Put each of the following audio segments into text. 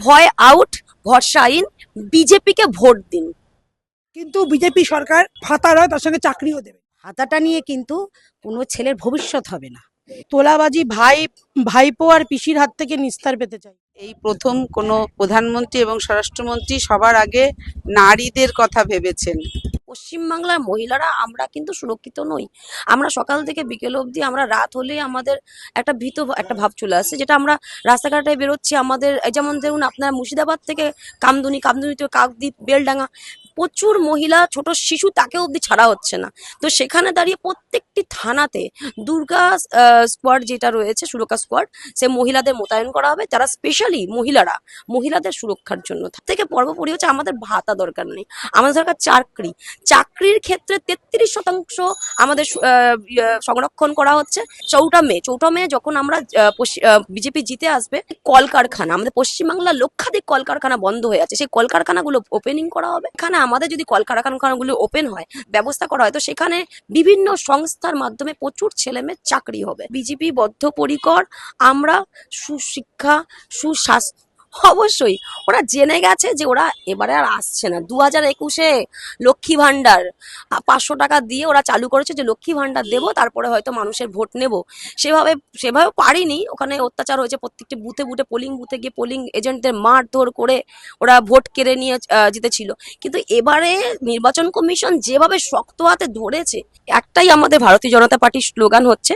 ভয় আউট, ভরসা ইন, বিজেপিকে ভোট দিন। কিন্তু বিজেপি সরকার ভাতা নয়, তার সঙ্গে চাকরিও দেবে। ভাতাটা নিয়ে কিন্তু কোনো ছেলের ভবিষ্যৎ হবে না। তোলাবাজি ভাইপো আর পিসির হাত থেকে নিস্তার পেতে চাই। এই প্রথম কোনো প্রধানমন্ত্রী এবং স্বরাষ্ট্রমন্ত্রী সবার আগে নারীদের কথা ভেবেছেন। পশ্চিমবাংলার মহিলারা আমরা কিন্তু সুরক্ষিত নই। আমরা সকাল থেকে বিকেল অবধি, আমরা রাত হলে আমাদের একটা একটা ভাব চলে আসছে, যেটা আমরা রাস্তাঘাটে বেরোচ্ছি আমাদের, যেমন ধরুন আপনার মুর্শিদাবাদ থেকে কামদুনি, কামদুনি থেকে কাকদ্বীপ, বেলডাঙ্গা, প্রচুর মহিলা, ছোট শিশু তাকে অবধি ছাড়া হচ্ছে না। তো সেখানে দাঁড়িয়ে প্রত্যেকটি থানাতে দুর্গা স্কোয়াড যেটা রয়েছে, সুরক্ষা স্কোয়াড, সে মহিলাদের মোতায়েন করা হবে, যারা স্পেশালি মহিলাদের সুরক্ষার জন্য। তার থেকে পর্বপরি হচ্ছে আমাদের ভাতা দরকার নেই, আমাদের দরকার চাকরি। চাকরির ক্ষেত্রে 33% আমাদের সংরক্ষণ করা হচ্ছে। 4 মে যখন আমরা বিজেপি জিতে আসবে, কলকারখানা, আমাদের পশ্চিমবাংলার লক্ষাধিক কলকারখানা বন্ধ হয়ে আছে, সেই কলকারখানাগুলো ওপেনিং করা হবে। এখানে আমাদের যদি কলকারখানাগুলো ওপেন হয়, ব্যবস্থা করা হয়, তো সেখানে বিভিন্ন সংস্থার মাধ্যমে প্রচুর ছেলেমেয়ের চাকরি হবে। বিজেপি বদ্ধপরিকর, আমরা সুশিক্ষা, সুস্বাস্থ্য, অবশ্যই ওরা জেনে গেছে যে ওরা এবারে আর আসছে না। 2021-এ লক্ষ্মী ভান্ডার 500 টাকা দিয়ে ওরা চালু করেছে যে লক্ষ্মী ভান্ডার দেবো, তারপরে হয়তো মানুষের ভোট নেব। সেভাবে পারিনি, ওখানে অত্যাচার হয়েছে, প্রত্যেকটি বুথে পোলিং বুথে গিয়ে পোলিং এজেন্টদের মারধর করে ওরা ভোট কেড়ে নিয়ে জিতেছিল। কিন্তু এবারে নির্বাচন কমিশন যেভাবে শক্ত হাতে ধরেছে, একটাই আমাদের ভারতীয় জনতা পার্টির স্লোগান হচ্ছে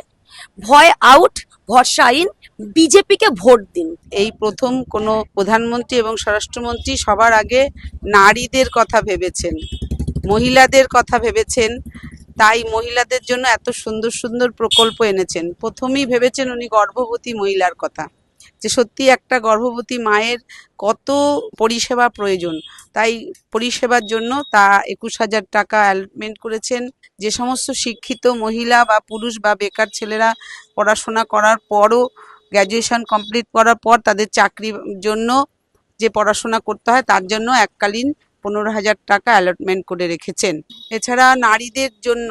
ভয় আউট, ভরসা ইন, বিজেপিকে ভোট দিন। এই প্রথম কোনো প্রধানমন্ত্রী এবং স্বরাষ্ট্রমন্ত্রী সবার আগে নারীদের কথা ভেবেছেন, মহিলাদের কথা ভেবেছেন। তাই মহিলাদের জন্য এত সুন্দর সুন্দর প্রকল্প এনেছেন। প্রথমেই ভেবেছেন উনি গর্ভবতী মহিলার কথা, যে সত্যি একটা গর্ভবতী মায়ের কত পরিষেবা প্রয়োজন। তাই পরিষেবার জন্য 21,000 টাকা অ্যালটমেন্ট করেছেন। যে সমস্ত শিক্ষিত মহিলা বা পুরুষ বা বেকার ছেলেরা পড়াশোনা করার পরও, গ্র্যাজুয়েশন কমপ্লিট করার পর তাদের চাকরির জন্য যে পড়াশোনা করতে হয়, তার জন্য এককালীন 15,000 টাকা অ্যালটমেন্ট করে রেখেছেন। এছাড়া নারীদের জন্য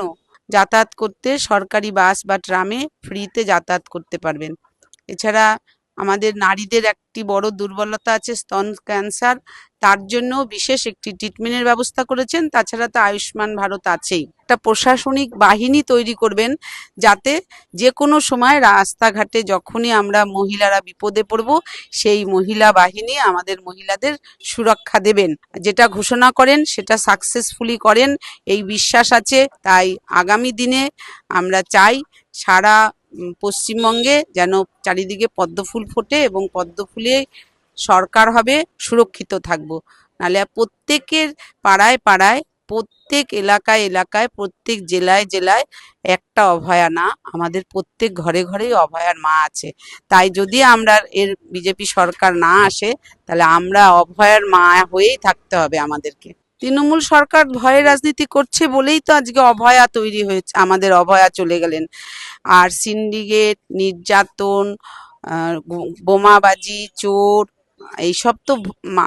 যাতায়াত করতে সরকারি বাস বা ট্রামে ফ্রিতে যাতায়াত করতে পারবেন। এছাড়া আমাদের নারীদের একটি বড় দুর্বলতা আছে, স্তন ক্যান্সার, তার জন্য বিশেষ একটি ট্রিটমেন্টের ব্যবস্থা করেছেন। তাছাড়া তো আয়ুষ্মান ভারত আছেই। একটা প্রশাসনিক বাহিনী তৈরি করবেন, যাতে যে কোনো সময় রাস্তাঘাটে যখনই আমরা মহিলারা বিপদে পড়ব, সেই মহিলা বাহিনী আমাদের মহিলাদের সুরক্ষা দেবেন। যেটা ঘোষণা করেন সেটা সাকসেসফুলি করেন, এই বিশ্বাস আছে। তাই আগামী দিনে আমরা চাই সারা পশ্চিমবঙ্গে যেন চারিদিকে পদ্মফুল ফোটে এবং পদ্মফুলে সরকার হবে, সুরক্ষিত থাকবো। নাহলে প্রত্যেকের পাড়ায় পাড়ায়, প্রত্যেক এলাকায় এলাকায়, প্রত্যেক জেলায় জেলায় একটা অভয়া না, আমাদের প্রত্যেক ঘরে ঘরেই অভয়ার মা আছে। তাই যদি আমরা বিজেপি সরকার না আসে, তাহলে আমরা অভয়ার মা হয়েই থাকতে হবে আমাদেরকে। তৃণমূল সরকার ভয়ের রাজনীতি করছে বলেই তো আজকে অভয়া তৈরি হয়েছে, আমাদের অভয়া চলে গেলেন। আর সিন্ডিকেট, নির্যাতন, বোমাবাজি, চোর, এইসব তো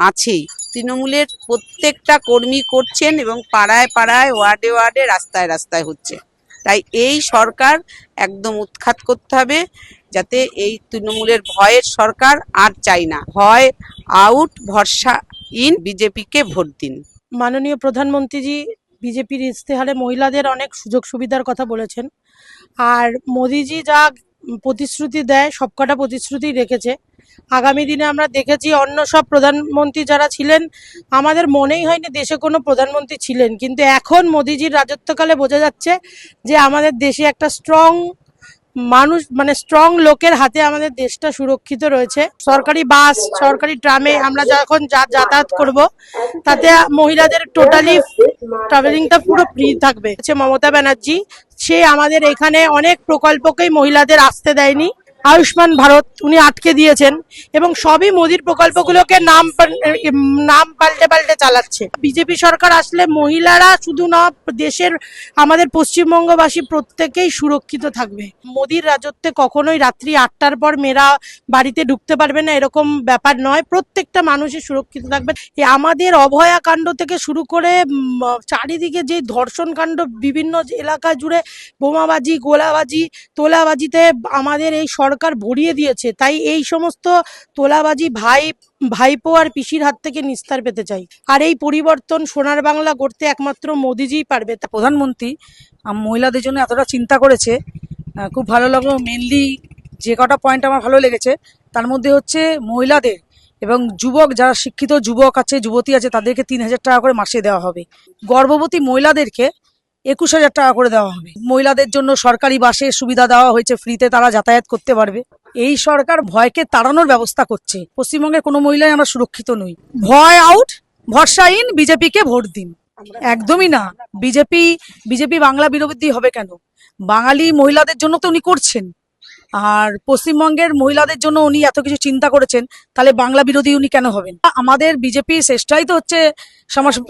আছেই। তৃণমূলের প্রত্যেকটা কর্মী করছেন এবং পাড়ায় পাড়ায়, ওয়ার্ডে ওয়ার্ডে, রাস্তায় রাস্তায় হচ্ছে। তাই এই সরকার একদম উৎখাত করতে হবে, যাতে এই তৃণমূলের ভয়ের সরকার আর চাই না। ভয় আউট, ভরসা ইন, বিজেপিকে ভোট দিন। মাননীয় প্রধানমন্ত্রীজি বিজেপির ইস্তেহারে মহিলাদের অনেক সুযোগ সুবিধার কথা বলেছেন। আর মোদিজি যা প্রতিশ্রুতি দেয়, সবকটা প্রতিশ্রুতি রেখেছে। আগামী দিনে আমরা দেখেছি অন্য সব প্রধানমন্ত্রী যারা ছিলেন, আমাদের মনেই হয়নি দেশে কোনো প্রধানমন্ত্রী ছিলেন, কিন্তু এখন মোদিজির রাজত্বকালে বোঝা যাচ্ছে যে আমাদের দেশে একটা স্ট্রং মানুষ, মানে স্ট্রং লোকের হাতে আমাদের দেশটা সুরক্ষিত রয়েছে। সরকারি বাস, সরকারি ট্রামে আমরা যখন যাতায়াত করব, তাতে মহিলাদের টোটালি ট্রাভেলিংটা পুরো ফ্রি থাকবে। মমতা ব্যানার্জি, সে আমাদের এখানে অনেক প্রকল্পকেই মহিলাদের আসতে দেয়নি। আয়ুষ্মান ভারত উনি আটকে দিয়েছেন, এবং সবই মোদির প্রকল্পগুলোকে নাম পাল্টে পাল্টে চালাচ্ছে। বিজেপি সরকার আসলে মহিলারা শুধু না, দেশের আমাদের পশ্চিমবঙ্গবাসী প্রত্যেকেই সুরক্ষিত থাকবে। মোদির রাজত্বে কখনোই রাত্রি 8টার পর মেয়েরা বাড়িতে ঢুকতে পারবে না, এরকম ব্যাপার নয়। প্রত্যেকটা মানুষই সুরক্ষিত থাকবে। আমাদের অভয়া কাণ্ড থেকে শুরু করে চারিদিকে যে ধর্ষণ কাণ্ড, বিভিন্ন এলাকা জুড়ে বোমাবাজি, গোলাবাজি, তোলাবাজিতে আমাদের এই সরকার সরকার ভরিয়ে দিয়েছে, তাই এই সমস্ত তোলাবাজি ভাইপো আর পিসির হাত থেকে নিস্তার পেতে চাই। আর এই পরিবর্তন সোনার বাংলা গড়তে একমাত্র মোদিজিই পারবে। প্রধানমন্ত্রী মহিলাদের জন্য এতটা চিন্তা করেছে, খুব ভালো লাগলো। মেনলি যে কটা পয়েন্ট আমার ভালো লেগেছে তার মধ্যে হচ্ছে মহিলাদের এবং যুবক, যারা শিক্ষিত যুবক আছে, যুবতী আছে, তাদেরকে 3,000 টাকা করে মাসে দেওয়া হবে। গর্ভবতী মহিলাদেরকে 21,000 টাকা করে দেওয়া হবে। মহিলাদের জন্য সরকারি বাসের সুবিধা দেওয়া হয়েছে, ফ্রিতে তারা যাতায়াত করতে পারবে। এই সরকার ভয়কে তাড়ানোর ব্যবস্থা করছে। পশ্চিমবঙ্গের কোনো মহিলাই আমরা সুরক্ষিত নই। ভয় আউট, ভরসা ইন, বিজেপিকে ভোট দিন। একদমই না। বিজেপি বাংলা বিরোধী হবে কেন? বাঙালি মহিলাদের জন্য তো উনি করছেন, আর পশ্চিমবঙ্গের মহিলাদের জন্য উনি এত কিছু চিন্তা করেছেন, তাহলে বাংলা বিরোধী উনি কেন হবেন? আমাদের বিজেপি শ্রেষ্ঠাই তো হচ্ছে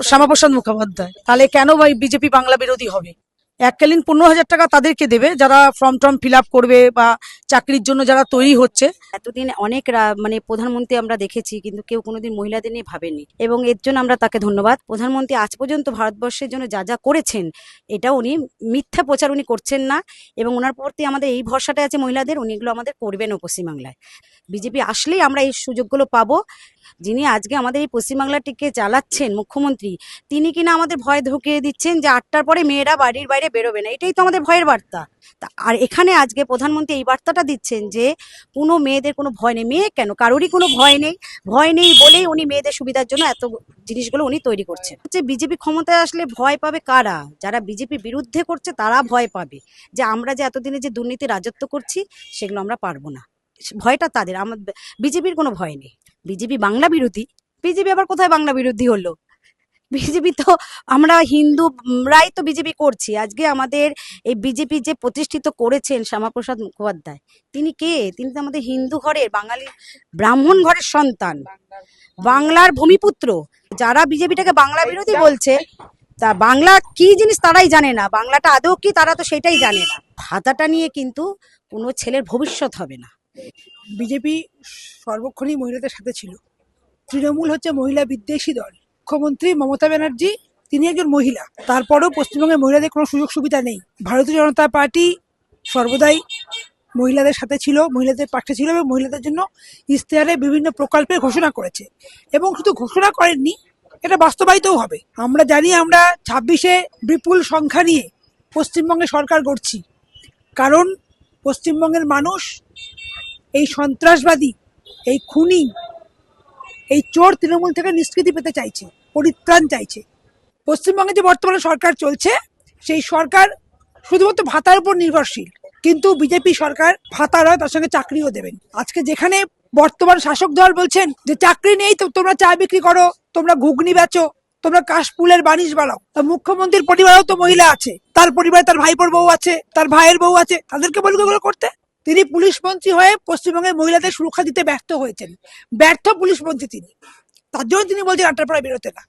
শ্যামাপ্রসাদ মুখোপাধ্যায়, তাহলে কেন বিজেপি বাংলা বিরোধী হবে? এককালীন 15,000 টাকা তাদেরকে দেবে যারা ফর্ম ফিল আপ করবে বা চাকরির জন্য যারা তৈরি হচ্ছে। এতদিন অনেক মানে প্রধানমন্ত্রী আমরা দেখেছি, কিন্তু কেউ কোনোদিন মহিলাদের নিয়ে ভাবেনি, এবং এর জন্য আমরা তাকে ধন্যবাদ। প্রধানমন্ত্রী আজ পর্যন্ত ভারতবর্ষের জন্য যা যা করেছেন, এটা উনি মিথ্যা প্রচার উনি করছেন না, এবং ওনার প্রতি আমাদের এই ভরসাটা আছে মহিলাদের, উনি এগুলো আমাদের করবেনও পশ্চিমবাংলায়। বিজেপি আসলেই আমরা এই সুযোগগুলো পাবো। যিনি আজকে আমাদের এই পশ্চিমবাংলাটিকে চালাচ্ছেন মুখ্যমন্ত্রী, তিনি কিনা আমাদের ভয় ঢুকিয়ে দিচ্ছেন যে 8টার পরে মেয়েরা বাড়ির বাইরে বেরোবে না। এটাই তো আমাদের ভয়ের বার্তা। আর এখানে আজকে প্রধানমন্ত্রী এই বার্তাটা দিচ্ছেন যে কোনো মেয়েদের কোনো ভয় নেই। মেয়ে কেন, কারোরই কোনো ভয় নেই বলেই উনি মেয়েদের সুবিধার জন্য এত জিনিসগুলো উনি তৈরি করছেন। হচ্ছে বিজেপি ক্ষমতায় আসলে ভয় পাবে কারা? যারা বিজেপি বিরুদ্ধে করছে তারা ভয় পাবে যে আমরা যে এতদিনে যে দুর্নীতি রাজত্ব করছি সেগুলো আমরা পারবো না। ভয়টা তাদের, আমাদের বিজেপির কোনো ভয় নেই। বিজেপি বাংলা বিরোধী। বিজেপি আবার কোথায় বাংলা বিরোধী হলো? বিজেপি তো আমরা হিন্দুরাই তো বিজেপি করছি। আজকে আমাদের এই বিজেপি যে প্রতিষ্ঠিত করেছেন শ্যামাপ্রসাদ মুখোপাধ্যায়, তিনি কে? তিনি তো আমাদের হিন্দু ঘরের, বাঙালি ব্রাহ্মণ ঘরের সন্তান, বাংলার ভূমিপুত্র। যারা বিজেপিটাকে বাংলা বিরোধী বলছে, তা বাংলা কি জিনিস তারাই জানে না, বাংলাটা আদৌ কি তারা তো সেটাই জানে না। ভাতাটা নিয়ে কিন্তু কোনো ছেলের ভবিষ্যৎ হবে না। বিজেপি সর্বক্ষণই মহিলাদের সাথে ছিল। তৃণমূল হচ্ছে মহিলা বিদ্বেষী দল। মুখ্যমন্ত্রী মমতা ব্যানার্জি তিনি একজন মহিলা, তারপরেও পশ্চিমবঙ্গের মহিলাদের কোনো সুযোগ সুবিধা নেই। ভারতীয় জনতা পার্টি সর্বদাই মহিলাদের সাথে ছিল, মহিলাদের পাশে ছিল, এবং মহিলাদের জন্য ইশতেহারে বিভিন্ন প্রকল্পের ঘোষণা করেছে, এবং শুধু ঘোষণা করেননি, এটা বাস্তবায়িতও হবে। আমরা জানি আমরা 26-এ বিপুল সংখ্যা নিয়ে পশ্চিমবঙ্গে সরকার গড়ছি, কারণ পশ্চিমবঙ্গের মানুষ এই সন্ত্রাসবাদী, এই খুনি, এই চোর তৃণমূল থেকে নিষ্কৃতি পেতে চাইছে, পরিত্রাণ চাইছে। পশ্চিমবঙ্গে যে বর্তমানে সরকার চলছে, সেই সরকার শুধুমাত্র ভাতার উপর নির্ভরশীল, কিন্তু বিজেপি সরকার ভাতা নয়, তার সঙ্গে চাকরিও দেবেন। আজকে যেখানে বর্তমান শাসক দল বলছেন যে চাকরি নেই তো তোমরা চা বিক্রি করো, তোমরা ঘুগনি বেচো, তোমরা কাশফুলের বানিশ বানাও, মুখ্যমন্ত্রীর পরিবারেও তো মহিলা আছে, তার পরিবারে তার ভাইপোর বউ আছে, তার ভাইয়ের বউ আছে, তাদেরকে বলবো এগুলো করতে। তিনি পুলিশ মন্ত্রী হয়ে পশ্চিমবঙ্গের মহিলাদের সুরক্ষা দিতে ব্যর্থ হয়েছেন, ব্যর্থ পুলিশ মন্ত্রী তিনি। তার জন্য তিনি বলছেন 8টার পরে বেরোতে না।